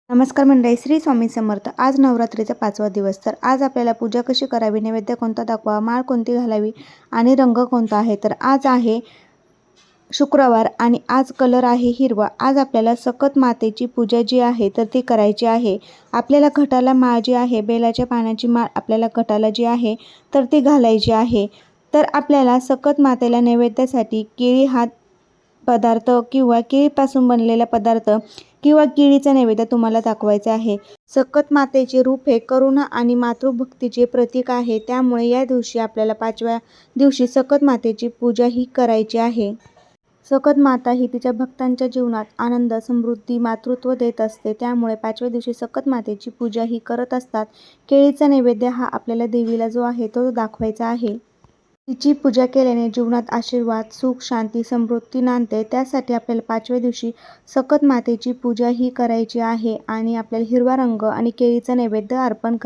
नमस्कार मंडळी, श्री स्वामी समर्थ. आज नवरात्रीचा 5वा दिवस. तर आज आपल्याला पूजा कशी करावी, नैवेद्य कोणता दाखवा, माळ कोणती घालावी आणि रंग कोणता आहे. तर आज आहे शुक्रवार आणि आज कलर आहे हिरवा. आज आपल्याला सकत मातेची पूजा जी आहे तर ती करायची आहे. आपल्याला घटाला माळ जी आहे, बेलाच्या पानाची माळ आपल्याला घटाला जी आहे तर ती घालायची आहे. तर आपल्याला सकत मातेला नैवेद्यासाठी केळी हा पदार्थ किंवा केळीपासून बनलेला पदार्थ किंवा केळीचा नैवेद्य तुम्हाला दाखवायचा आहे. सकत मातेचे रूप हे करुणा आणि मातृभक्तीचे प्रतीक आहे. त्यामुळे या दिवशी आपल्याला 5व्या दिवशी सकत मातेची पूजा ही करायची आहे. सकत माता ही तिच्या भक्तांच्या जीवनात आनंद, समृद्धी, मातृत्व देत असते. त्यामुळे 5व्या दिवशी सकत मातेची पूजा ही करत असतात. केळीचा नैवेद्य हा आपल्याला देवीला जो आहे तो दाखवायचा आहे. तिची पूजा केल्याने जीवनात आशीर्वाद, सुख, शांती, समृद्धी नांदते. त्यासाठी आपल्याला 5व्या दिवशी सकत मातेची पूजा ही करायची आहे आणि आपल्याला हिरवा रंग आणि केळीचा नैवेद्य अर्पण